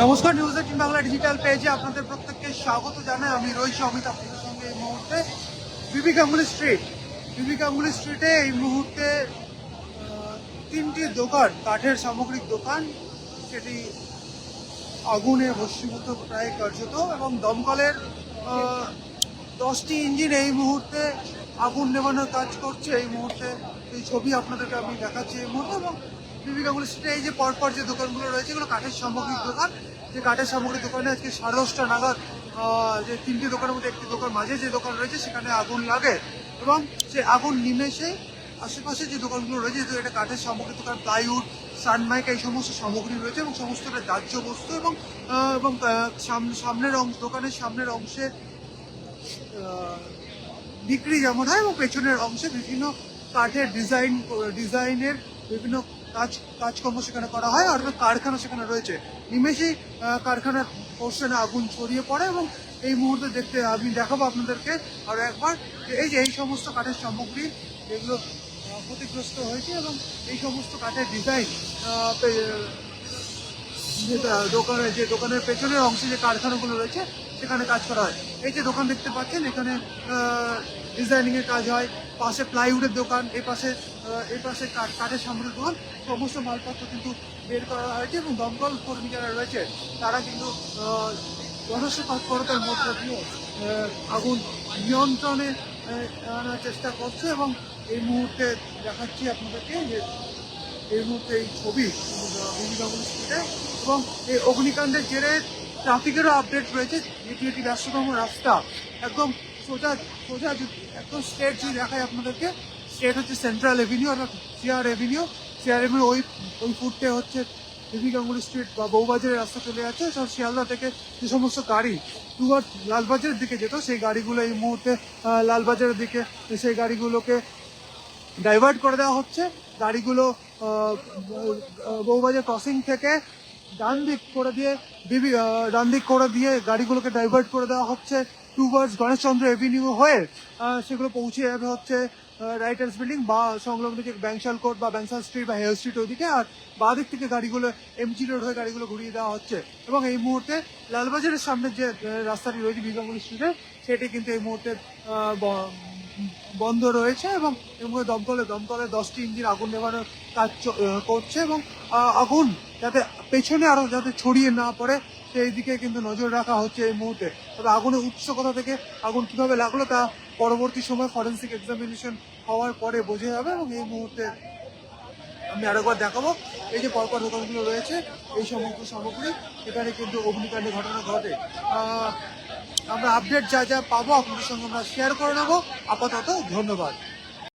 নমস্কার, news 18 Bangla digital পেজে আপনাদের প্রত্যেককে স্বাগত জানাই। আমি রয়েছি অমিত আপনাদের সঙ্গে এই মুহূর্তে বিবি গাঙ্গুলি স্ট্রিট। বিবি গাঙ্গুলি স্ট্রিটে এই মুহূর্তে তিনটি দোকান, কাঠের সামগ্রিক দোকান, সেটি আগুনে ভস্মীভূত প্রায় কার্যত, এবং দমকলের 10টি ইঞ্জিন এই মুহূর্তে আগুন নেভানোর কাজ করছে। এই মুহূর্তে এই ছবি আপনাদেরকে আমি দেখাচ্ছি এই মুহূর্তে। এবং বিবি গাঙ্গুলি স্ট্রিটে এই যে পরপর যে দোকানগুলো রয়েছে, এগুলো কাঠের সামগ্রিক দোকান। যে কাঠের সামগ্রিক দোকানে আজকে 10:30টা নাগাদ যে তিনটি দোকানের মধ্যে একটি দোকান, মাঝে যে দোকান রয়েছে সেখানে আগুন লাগে, এবং সে আগুন নিমেষে আশেপাশে যে দোকানগুলো রয়েছে, যেহেতু এটা কাঠের সামগ্রিক দোকান, প্লাইউড, সানমাইক, এই সমস্ত সামগ্রী রয়েছে এবং সমস্তটা দাহ্য বস্তু। এবং সামনের অংশ, দোকানের সামনের অংশে বিক্রি যেমন হয়, এবং পেছনের অংশে বিভিন্ন কাঠের ডিজাইনের বিভিন্ন কাজকর্ম সেখানে করা হয়। আর কারখানা সেখানে রয়েছে। নিমেষেই কারখানার পোর্শনে আগুন ছড়িয়ে পড়ে, এবং এই মুহূর্তে আমি দেখাবো আপনাদেরকে আরো একবার এই সমস্ত কাঠের সামগ্রী যেগুলো ক্ষতিগ্রস্ত হয়েছে, এবং এই সমস্ত কাঠের ডিজাইন যে দোকানের পেছনের অংশে যে কারখানাগুলো রয়েছে সেখানে কাজ করা হয়। এই যে দোকান দেখতে পাচ্ছেন, এখানে ডিজাইনিং এর কাজ হয়। পাশে প্লাইউডের দোকান, এই পাশে কাঠের সামগ্রীর দোকান। সমস্ত মালপত্র কিন্তু বের করা হয়েছে, এবং দমকল কর্মী যারা রয়েছে তারা কিন্তু যথেষ্ট তৎপরতার মধ্যে দিয়ে আগুন নিয়ন্ত্রণে আনার চেষ্টা করছে। এবং এই মুহূর্তে দেখাচ্ছি আপনাদেরকে যে এই মুহূর্তে এই ছবি বিবি গাঙ্গুলি স্ট্রিটে। এবং এই অগ্নিকাণ্ডের জেরে ট্রাফিকেরও আপডেট রয়েছে। এটি ব্যস্ততম রাস্তা, একদম সোজা সোজা একদম স্ট্রেট যদি দেখায় আপনাদেরকে, স্ট্রেট হচ্ছে সেন্ট্রাল এভিনিউ অর্থাৎ সিআর এভিনিউ। ওই ফুটতে হচ্ছে বিবি গাঙ্গুলি স্ট্রিট বা বউবাজারের রাস্তা চলে যাচ্ছে। সব শিয়ালদা থেকে যে সমস্ত গাড়ি টুয়ার্ড লালবাজারের দিকে যেত, সেই গাড়িগুলো এই মুহূর্তে লালবাজারের দিকে, সেই গাড়িগুলোকে ডাইভার্ট করে দেওয়া হচ্ছে। গাড়িগুলো বউবাজার ক্রসিং থেকে ডান দিক করে দিয়ে গাড়িগুলোকে ডাইভার্ট করে দেওয়া হচ্ছে টুয়ার্ডস গণেশচন্দ্র এভিনিউ হয়ে। সেগুলো পৌঁছে যাবে হচ্ছে রাইটার্স বিল্ডিং বা সংলগ্ন যে ব্যাংশাল কোর্ট বা ব্যাংশাল স্ট্রিট বা হেল স্ট্রিট ওইদিকে। আর বাঁ দিক থেকে গাড়িগুলো এমজি রোড হয়ে গাড়িগুলো ঘুরিয়ে দেওয়া হচ্ছে। এবং এই মুহূর্তে লালবাজারের সামনে যে রাস্তাটি রয়েছে বিবি গাঙ্গুলি স্ট্রিটে, সেটি কিন্তু এই মুহূর্তে বন্ধ রয়েছে। এবং এর মধ্যে দমকলে 10টি ইঞ্জিন আগুন নেভানোর কাজ করছে, এবং আগুন যাতে পেছনে আরো যাতে ছড়িয়ে না পড়ে সেই দিকে কিন্তু নজর রাখা হচ্ছে এই মুহূর্তে। তবে আগুনের উৎস কোথা থেকে, আগুন কিভাবে লাগলো, তা পরবর্তী সময় ফরেন্সিক এক্সামিনেশন হওয়ার পরে বোঝা যাবে। এবং এই মুহূর্তে আমি আরেকবার দেখাবো এই যে পরপর দোকানগুলো রয়েছে, এই সমস্ত সামগ্রী, এখানে কিন্তু অগ্নিকাণ্ডের ঘটনা ঘটে। আমরা আপডেট যা পাবো আপনাদের সঙ্গে আমরা শেয়ার করে নেবো। আপাতত ধন্যবাদ।